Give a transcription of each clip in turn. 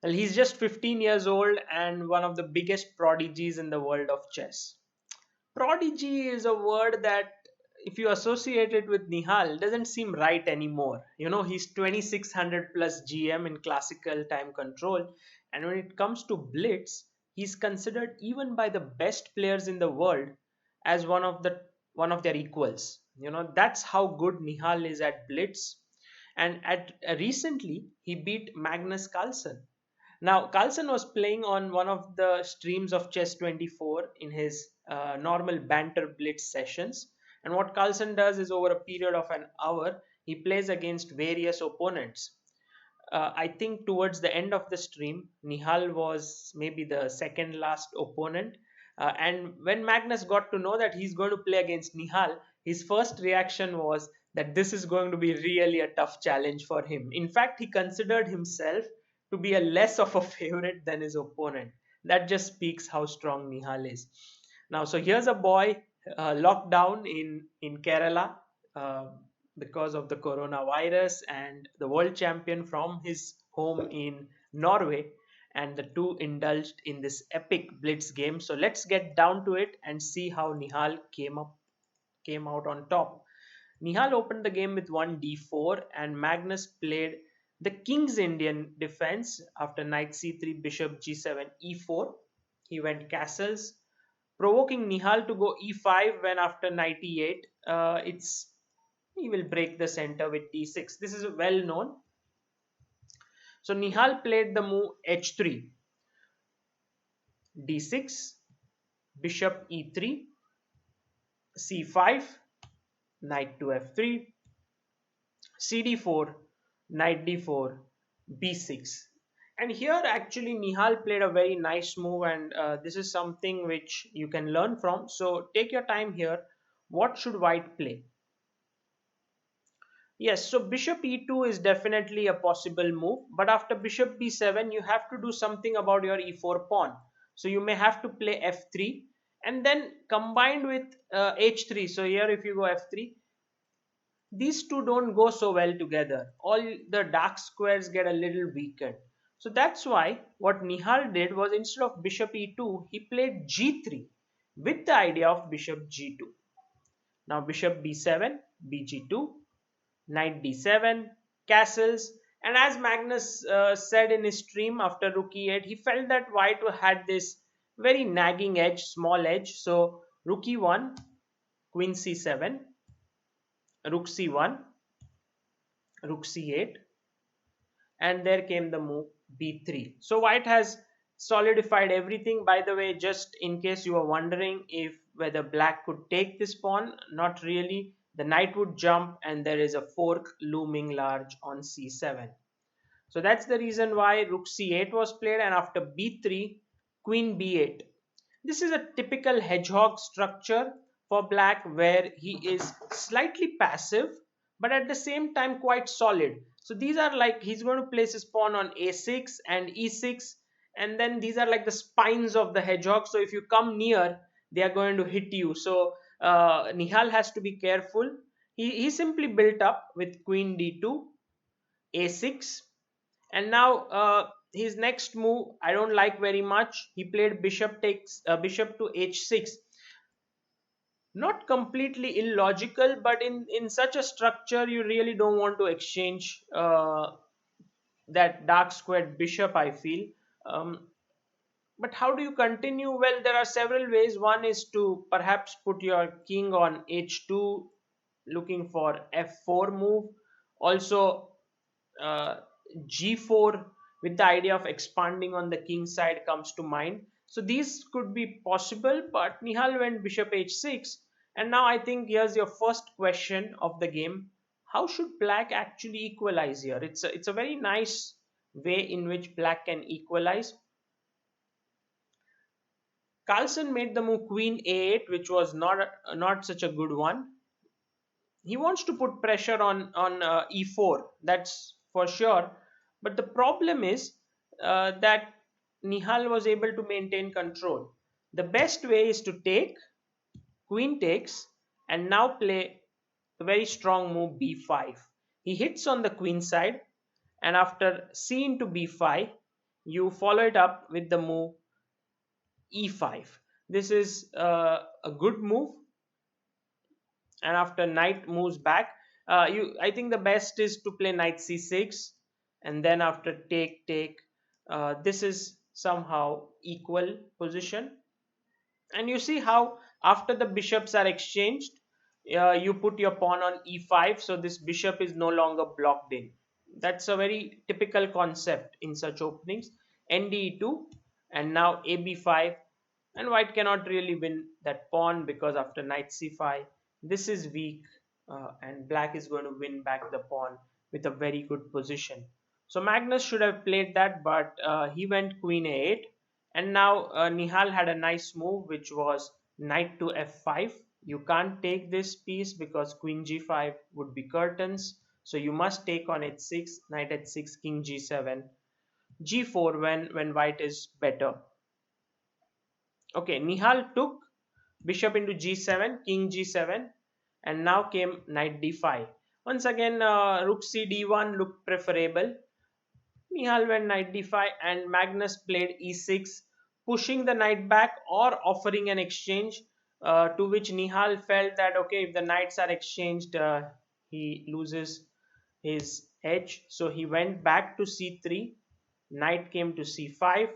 Well, he's just 15 years old and one of the biggest prodigies in the world of chess. Prodigy is a word that, if you associate it with Nihal, doesn't seem right anymore. He's 2600 plus GM in classical time control, and when it comes to Blitz, he's considered even by the best players in the world as one of their equals. That's how good Nihal is at Blitz, and at recently he beat Magnus Carlsen. Now, Carlsen was playing on one of the streams of Chess 24 in his normal Banter Blitz sessions. And what Carlsen does is, over a period of an hour, he plays against various opponents. I think towards the end of the stream, Nihal was maybe the second last opponent. And when Magnus got to know that he's going to play against Nihal, his first reaction was that this is going to be really a tough challenge for him. In fact, he considered himself to be a less of a favorite than his opponent. That just speaks how strong Nihal is. Now, so here's a boy locked down in Kerala. Because of the coronavirus, and the world champion from his home in Norway, and the two indulged in this epic blitz game. So let's get down to it and see how Nihal came out on top. Nihal opened the game with one d4, and Magnus played the King's Indian defense after knight c3, bishop g7, e4. He went castles, provoking Nihal to go e5 when after knight e8. He will break the center with d6. This is well known. So Nihal played the move h3, d6, bishop e3, c5, knight to f3, cd4, knight d4, b6. And here actually Nihal played a very nice move, and this is something which you can learn from. So take your time here. What should white play? Yes, so bishop e2 is definitely a possible move, but after bishop b7, you have to do something about your e4 pawn. So you may have to play f3, and then combined with h3. So here, if you go f3, these two don't go so well together. All the dark squares get a little weakened. So that's why what Nihal did was, instead of bishop e2, he played g3 with the idea of bishop g2. Now bishop b7, bg2, knight d7, castles, and as Magnus said in his stream after rook e8, he felt that white had this very nagging edge, small edge. So rook e1, queen c7, rook c1, rook c8, and there came the move b3. So white has solidified everything. By the way, just in case you are wondering if whether black could take this pawn, not really. The knight would jump, and there is a fork looming large on c7. So that's the reason why rook c8 was played, and after b3, queen b8. This is a typical hedgehog structure for black, where he is slightly passive but at the same time quite solid. So these are like, he's going to place his pawn on a6 and e6, and then these are like the spines of the hedgehog. So if you come near, they are going to hit you. So Nihal has to be careful. He simply built up with queen d2, a6, and now his next move I don't like very much. He played bishop to h6. Not completely illogical, but in such a structure you really don't want to exchange that dark squared bishop, I feel. But how do you continue? Well, there are several ways. One is to perhaps put your king on h2, looking for f4 move. Also uh, g4 with the idea of expanding on the king side comes to mind. So these could be possible, but Nihal went bishop h6. And now I think here's your first question of the game. How should black actually equalize here? It's a very nice way in which black can equalize. Carlsen made the move queen a8, which was not such a good one. He wants to put pressure on e4, that's for sure. But the problem is that Nihal was able to maintain control. The best way is to take, queen takes, and now play a very strong move b5. He hits on the queen side, and after c into b5, you follow it up with the move e5. This is a good move, and after knight moves back, you I think the best is to play knight c6, and then after take, this is somehow equal position. And you see how after the bishops are exchanged, you put your pawn on e5, so this bishop is no longer blocked in. That's a very typical concept in such openings. Nde2, and now ab5, and white cannot really win that pawn because after knight c5 this is weak, and black is going to win back the pawn with a very good position. So Magnus should have played that, but he went queen a8, and now Nihal had a nice move, which was knight to f5. You can't take this piece because queen g5 would be curtains, so you must take on h6, knight h6, king g7, g4 when white is better. Okay, Nihal took bishop into g7, king g7, and now came knight d5. Once again, rook c d1 looked preferable. Nihal went knight d5, and Magnus played e6, pushing the knight back or offering an exchange, to which Nihal felt that okay, if the knights are exchanged, he loses his edge. So he went back to c3, knight came to c5,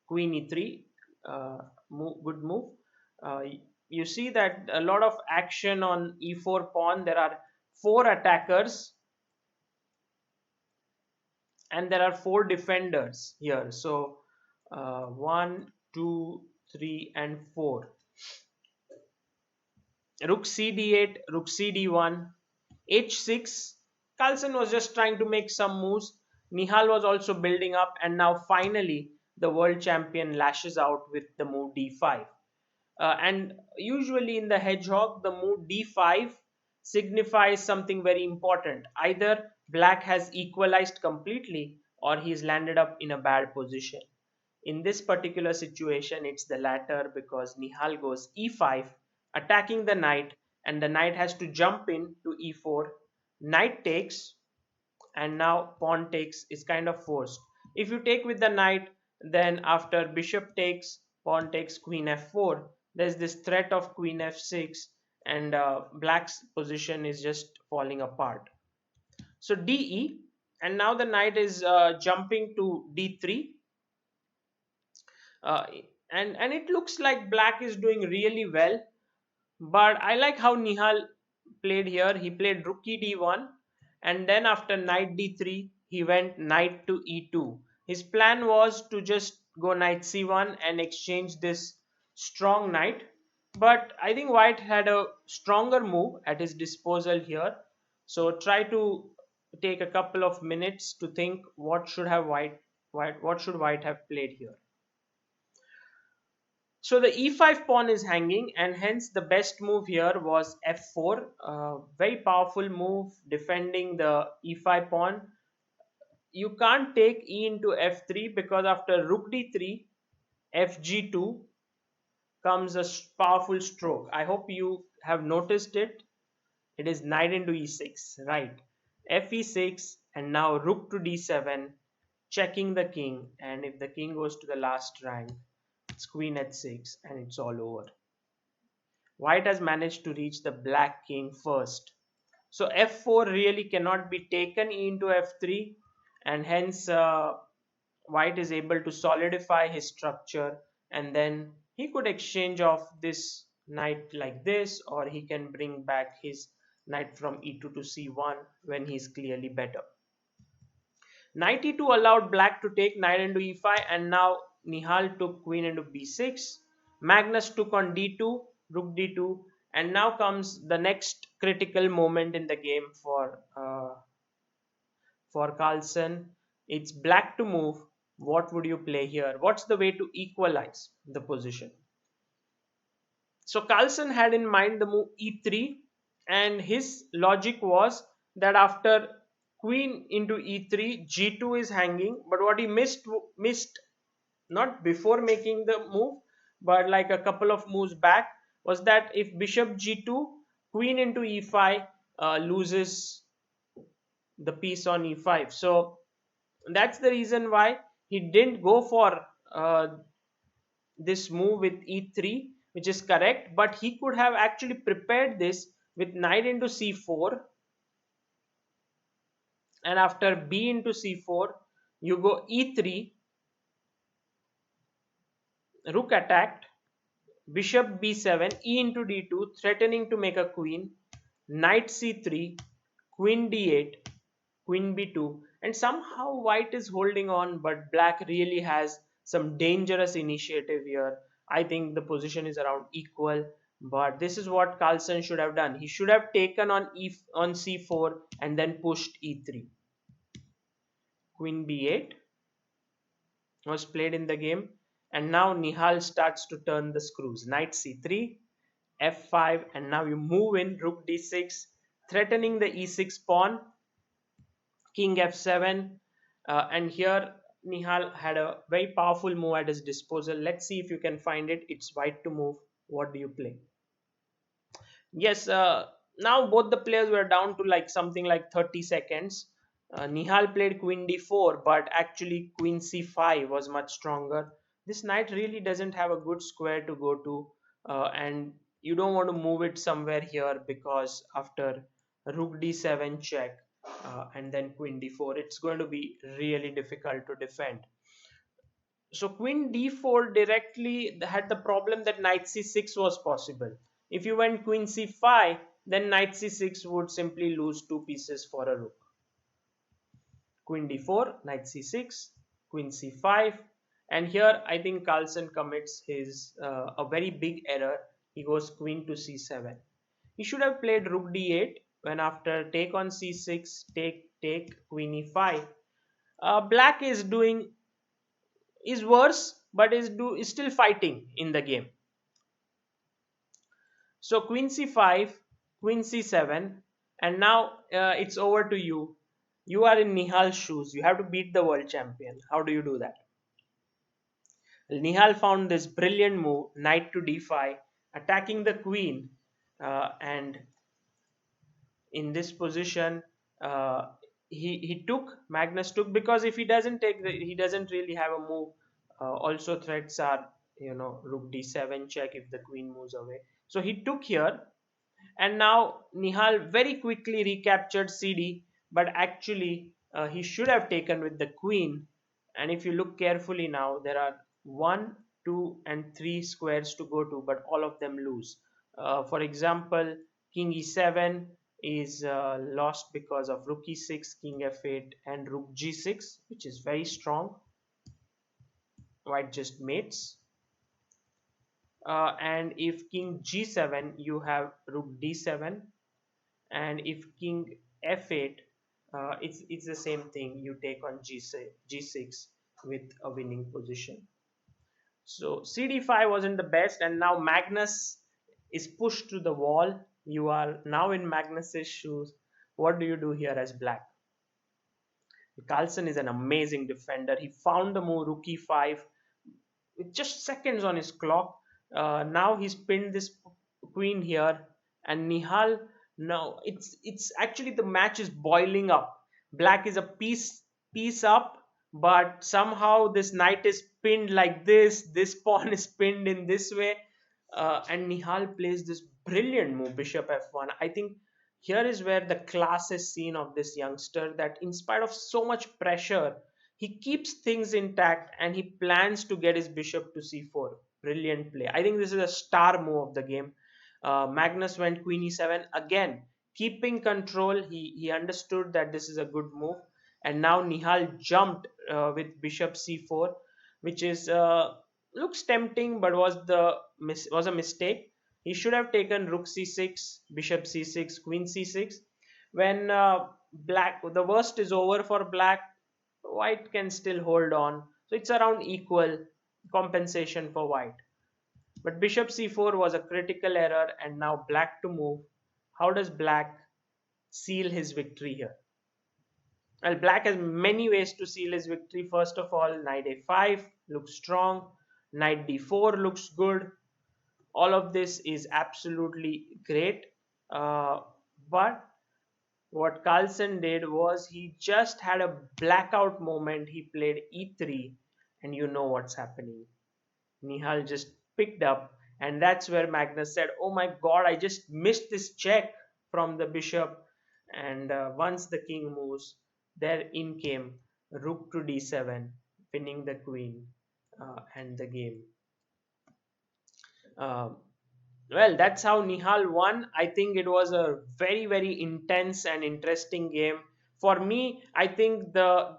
queen e3, good move. Uh, you see that a lot of action on e4 pawn. There are four attackers and there are four defenders here. So 1, 2, 3, and 4. Rook c d8, rook c d1, h6. Carlsen was just trying to make some moves. Nihal was also building up, and now finally the world champion lashes out with the move d5. And usually in the hedgehog, the move d5 signifies something very important. Either black has equalized completely or he's landed up in a bad position. In this particular situation, it's the latter because Nihal goes e5, attacking the knight, and the knight has to jump in to e4. Knight takes, and now pawn takes is kind of forced. If you take with the knight, then after bishop takes, pawn takes, queen f4, there's this threat of queen f6, and black's position is just falling apart. So de, and now the knight is jumping to d3, uh, and it looks like black is doing really well. But I like how Nihal played here. He played rook e d1, and then after knight d3, he went knight to e2. His plan was to just go knight c1 and exchange this strong knight. But I think white had a stronger move at his disposal here. So try to take a couple of minutes to think what should have what should white have played here. So the e5 pawn is hanging, and hence the best move here was f4. Very powerful move defending the e5 pawn. You can't take e into f3 because after rook d3, fg2 comes a powerful stroke. I hope you have noticed it. It is knight into e6, right? fe6, and now rook to d7, checking the king. And if the king goes to the last rank, it's queen h6, and it's all over. White has managed to reach the black king first. So f4 really cannot be taken into f3, and hence white is able to solidify his structure, and then he could exchange off this knight like this, or he can bring back his knight from e2 to c1 when he's clearly better. Knight e2 allowed black to take knight into e5, and now Nihal took queen into b6. Magnus took on d2, rook d2, and now comes the next critical moment in the game for Carlsen. It's black to move. What would you play here? What's the way to equalize the position? So Carlsen had in mind the move e3, and his logic was that after queen into e3, g2 is hanging. But what he missed, not before making the move, but like a couple of moves back, was that if bishop g2, queen into e5 loses the piece on e5. So that's the reason why He didn't go for this move with e3, which is correct, but he could have actually prepared this with knight into c4, and after b into c4 you go e3, rook attacked, bishop b7, e into d2, threatening to make a queen, knight c3, queen d8, queen b2, and somehow white is holding on, but black really has some dangerous initiative here. I think the position is around equal, but this is what Carlsen should have done. He should have taken on on c4 and then pushed e3. Queen b8 was played in the game, and now Nihal starts to turn the screws. Knight c3, f5, and now you move in rook d6, threatening the e6 pawn, king f7, and here Nihal had a very powerful move at his disposal. Let's see if you can find it. It's white to move. What do you play? Yes, now both the players were down to like something like 30 seconds. Nihal played queen d4, but actually queen c5 was much stronger. This knight really doesn't have a good square to go to, and you don't want to move it somewhere here because after rook d7 check and then queen d4, it's going to be really difficult to defend. So queen d4 directly had the problem that knight c6 was possible. If you went queen c5, then knight c6 would simply lose two pieces for a rook. Queen d4, knight c6, queen c5, and here I think Carlsen commits his a very big error. He goes queen to c7. He should have played rook d8 when after take on c6, take queen e5. Black is worse, but is still fighting in the game. So queen c5, queen c7, and now it's over to you. You are in Nihal's shoes. You have to beat the world champion. How do you do that? Nihal found this brilliant move, knight to d5, attacking the queen, and in this position, uh, he took Magnus took, because if he doesn't take he doesn't really have a move. Also threats are, rook d7 check if the queen moves away. So he took here, and now Nihal very quickly recaptured CD, but actually he should have taken with the queen. And if you look carefully now, there are 1, 2, and 3 squares to go to, but all of them lose. For example, king e7 is lost because of rook e6, king f8, and rook g6, which is very strong. White just mates. And if king g7, you have rook d7, and if king f8, it's the same thing. You take on g6 with a winning position. So cd5 wasn't the best, and now Magnus is pushed to the wall. You are now in Magnus's shoes. What do you do here as black? Carlsen is an amazing defender. He found the move rook e5 with just seconds on his clock. Now he's pinned this queen here, and Nihal. Now it's actually the match is boiling up. Black is a piece up, but somehow this knight is pinned like this. This pawn is pinned in this way, and Nihal plays this brilliant move, bishop f1. I think here is where the class is seen of this youngster. That in spite of so much pressure, he keeps things intact and he plans to get his bishop to c4. Brilliant play. I think this is a star move of the game. Magnus went queen e7 again, keeping control. He understood that this is a good move, and now Nihal jumped with bishop c4, which is looks tempting, but was a mistake. He should have taken rook c6, bishop c6, queen c6. When black, the worst is over for black, white can still hold on. So it's around equal compensation for white. But bishop c4 was a critical error, and now black to move. How does black seal his victory here? Well, black has many ways to seal his victory. First of all, knight a5 looks strong. Knight d4 looks good. All of this is absolutely great. But What Carlsen did was he just had a blackout moment. He played e3, and you know what's happening. Nihal just picked up, and that's where Magnus said, "Oh my God, I just missed this check from the bishop." And once the king moves, there in came rook to d7, pinning the queen and the game. Um well, that's how Nihal won. I think it was a very, very intense and interesting game. For me, I think the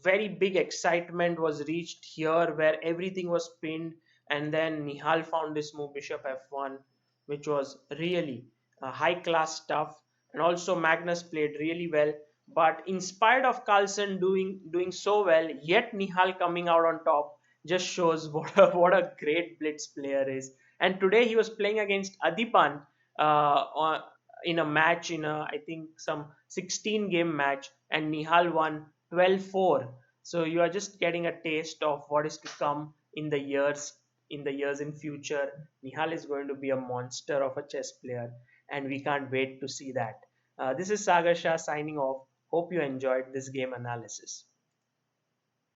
very big excitement was reached here where everything was pinned and then Nihal found this move Bishop F1, which was really high class stuff. And also Magnus played really well. But in spite of Carlsen doing so well, yet Nihal coming out on top just shows what a great blitz player is. And today he was playing against Adipan in a match in a I think some 16 game match, and Nihal won 12-4. So you are just getting a taste of what is to come in the years in future. Nihal is going to be a monster of a chess player, and we can't wait to see that. This is Sagar Shah signing off. Hope you enjoyed this game analysis.